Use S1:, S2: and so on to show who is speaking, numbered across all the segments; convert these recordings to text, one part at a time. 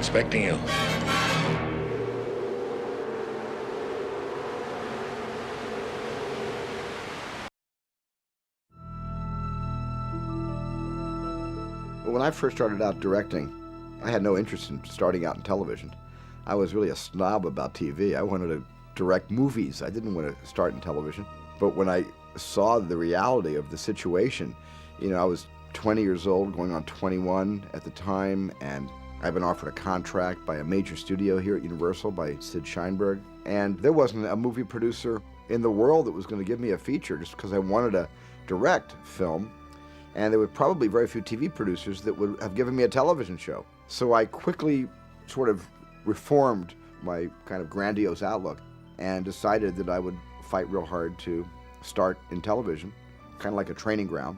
S1: expecting you.
S2: When I first started out directing, I had no interest in starting out in television. I was really a snob about TV. I wanted to direct movies. I didn't want to start in television. But when I saw the reality of the situation, I was 20 years old, going on 21 at the time, and I'd been offered a contract by a major studio here at Universal by Sid Sheinberg. And there wasn't a movie producer in the world that was going to give me a feature just because I wanted to direct film. And there were probably very few TV producers that would have given me a television show. So I quickly sort of reformed my kind of grandiose outlook and decided that I would fight real hard to start in television, kind of like a training ground.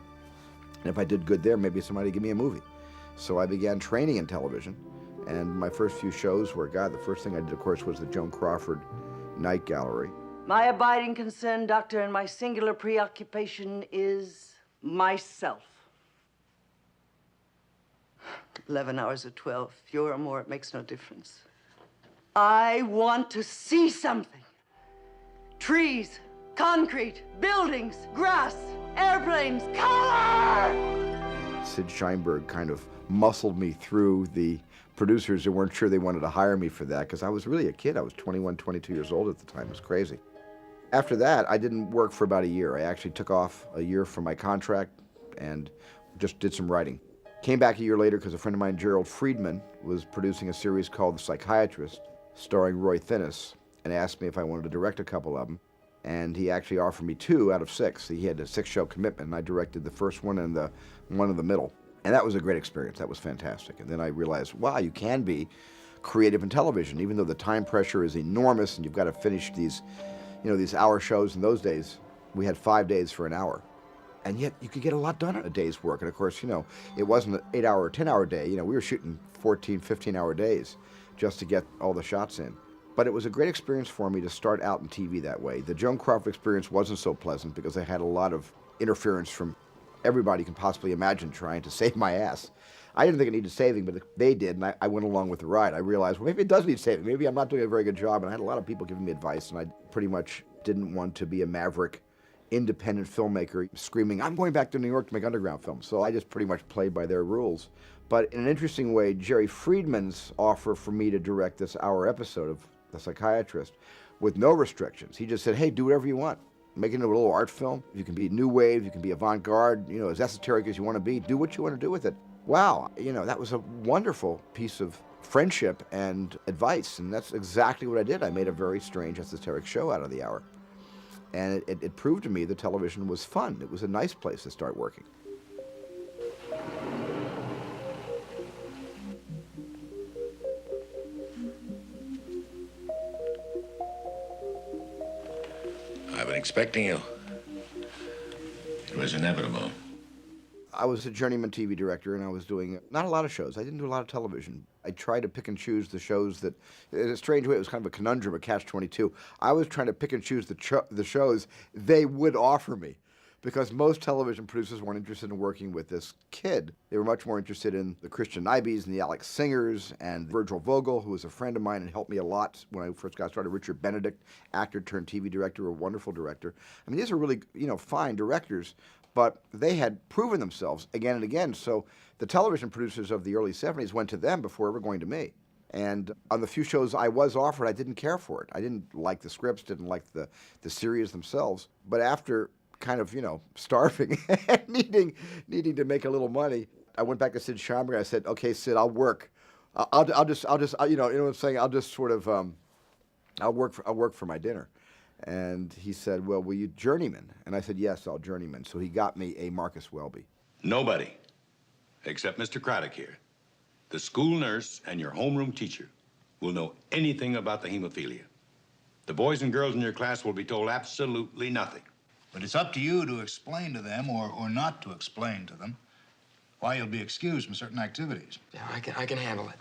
S2: And if I did good there, maybe somebody would give me a movie. So I began training in television. And my first few shows were, the first thing I did, of course, was the Joan Crawford Night Gallery.
S3: My abiding concern, Doctor, and my singular preoccupation is myself. 11 hours or 12, fewer or more, it makes no difference. I want to see something. Trees, concrete, buildings, grass, airplanes, color!
S2: Sid Sheinberg kind of muscled me through the producers who weren't sure they wanted to hire me for that, because I was really a kid. I was 21, 22 years old at the time. It was crazy. After that, I didn't work for about a year. I actually took off a year from my contract and just did some writing. Came back a year later because a friend of mine, Gerald Friedman, was producing a series called The Psychiatrist, starring Roy Thinnes, and asked me if I wanted to direct a couple of them. And he actually offered me 2 out of 6. He had a 6-show commitment, and I directed the first one and the one in the middle. And that was a great experience. That was fantastic. And then I realized, wow, you can be creative in television, even though the time pressure is enormous and you've got to finish these, these hour shows. In those days, we had 5 days for an hour. And yet you could get a lot done in a day's work. And of course, it wasn't an 8-hour or 10-hour day. We were shooting 14, 15-hour days just to get all the shots in. But it was a great experience for me to start out in TV that way. The Joan Crawford experience wasn't so pleasant because I had a lot of interference from everybody you can possibly imagine trying to save my ass. I didn't think it needed saving, but they did, and I went along with the ride. I realized, well, maybe it does need saving. Maybe I'm not doing a very good job, and I had a lot of people giving me advice, and I pretty much didn't want to be a maverick independent filmmaker screaming, I'm going back to New York to make underground films. So I just pretty much played by their rules. But in an interesting way, Jerry Friedman's offer for me to direct this hour episode of The Psychiatrist with no restrictions. He just said, hey, do whatever you want. Make it a little art film. You can be new wave, you can be avant-garde, as esoteric as you want to be. Do what you want to do with it. Wow, that was a wonderful piece of friendship and advice, and that's exactly what I did. I made a very strange, esoteric show out of the hour. And it proved to me that television was fun. It was a nice place to start working.
S1: I've been expecting you. It was inevitable.
S2: I was a journeyman TV director, and I was doing not a lot of shows. I didn't do a lot of television. I tried to pick and choose the shows that, in a strange way, it was kind of a conundrum, a catch-22. I was trying to pick and choose the shows they would offer me, because most television producers weren't interested in working with this kid. They were much more interested in the Christian Nibes and the Alex Singers and Virgil Vogel, who was a friend of mine and helped me a lot when I first got started. Richard Benedict, actor turned TV director, a wonderful director. I mean, these are really, fine directors, but they had proven themselves again and again. So the television producers of the early 70s went to them before ever going to me. And on the few shows I was offered, I didn't care for it. I didn't like the scripts, didn't like the series themselves. But after kind of, starving and needing to make a little money, I went back to Sid Sheinberg. I said, okay, Sid, I'll work. I'll just, you know what I'm saying? I'll just sort of, I'll work for my dinner. And he said, well, will you journeyman? And I said, yes, I'll journeyman. So he got me a Marcus Welby.
S4: Nobody, except Mr. Craddock here, the school nurse and your homeroom teacher, will know anything about the hemophilia. The boys and girls in your class will be told absolutely nothing.
S5: But it's up to you to explain to them, or not to explain to them, why you'll be excused from certain activities.
S6: Yeah, I can handle it.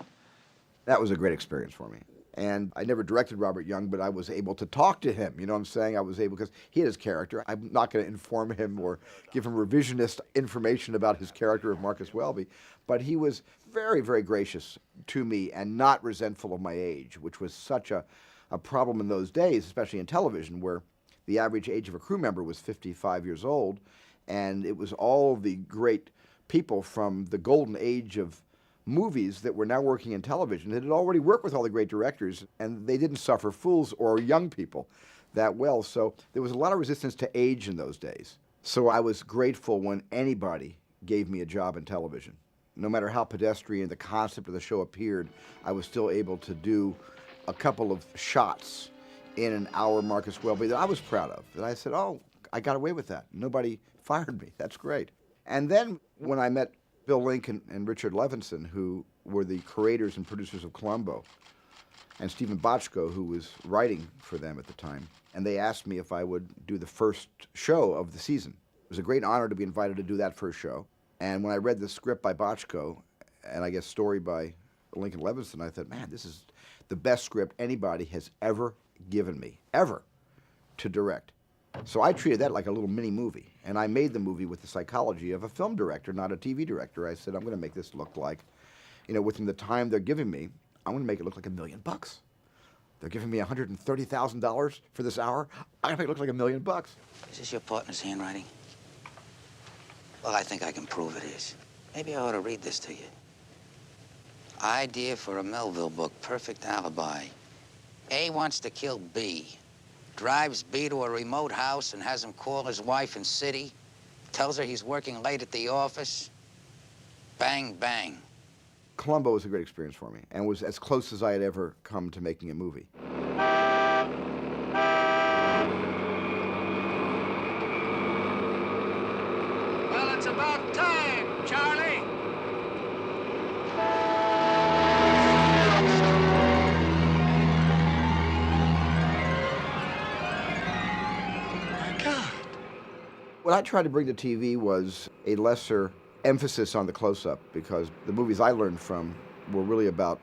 S2: That was a great experience for me. And I never directed Robert Young, but I was able to talk to him. You know what I'm saying? I was able, because he had his character. I'm not going to inform him or give him revisionist information about his character of Marcus Welby, but he was very, very gracious to me and not resentful of my age, which was such a problem in those days, especially in television, where the average age of a crew member was 55 years old, and it was all the great people from the golden age of movies that were now working in television that had already worked with all the great directors, and they didn't suffer fools or young people that well. So there was a lot of resistance to age in those days. So I was grateful when anybody gave me a job in television. No matter how pedestrian the concept of the show appeared, I was still able to do a couple of shots in an hour Marcus Welby that I was proud of. And I said, oh, I got away with that. Nobody fired me. That's great. And then when I met Bill Lincoln and Richard Levinson, who were the creators and producers of Columbo, and Stephen Bochco, who was writing for them at the time, and they asked me if I would do the first show of the season. It was a great honor to be invited to do that first show. And when I read the script by Bochco, and I guess story by Lincoln Levinson, I thought, man, this is the best script anybody has ever given me, ever, to direct. So I treated that like a little mini movie, and I made the movie with the psychology of a film director, not a TV director. I said, I'm going to make this look like, within the time they're giving me, I'm going to make it look like $1 million. They're giving me $130,000 for this hour. I'm going to make it look like $1 million.
S6: Is this your partner's handwriting? Well, I think I can prove it is. Maybe I ought to read this to you. Idea for a Melville book, perfect alibi. A wants to kill B. Drives B to a remote house and has him call his wife in city. Tells her he's working late at the office. Bang, bang.
S2: Columbo was a great experience for me and was as close as I had ever come to making a movie.
S7: Well, it's about time, Charlie.
S2: What I tried to bring to TV was a lesser emphasis on the close-up, because the movies I learned from were really about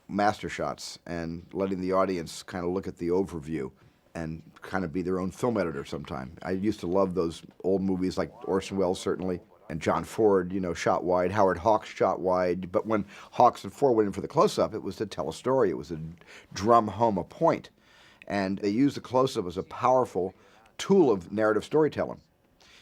S2: master shots and letting the audience kind of look at the overview and kind of be their own film editor sometime. I used to love those old movies like Orson Welles, certainly, and John Ford, shot wide. Howard Hawks shot wide. But when Hawks and Ford went in for the close-up, it was to tell a story. It was to drum home a point. And they used the close-up as a powerful tool of narrative storytelling.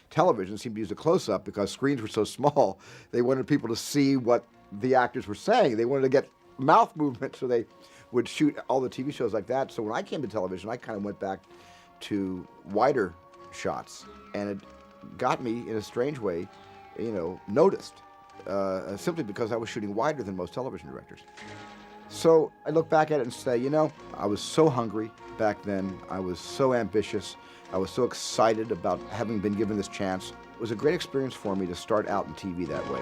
S2: Television seemed to use a close-up because screens were so small, they wanted people to see what the actors were saying. They wanted to get mouth movement, so they would shoot all the TV shows like that. So when I came to television, I kind of went back to wider shots, and it got me, in a strange way, noticed, simply because I was shooting wider than most television directors. So I look back at it and say, I was so hungry back then. I was so ambitious. I was so excited about having been given this chance. It was a great experience for me to start out in TV that way.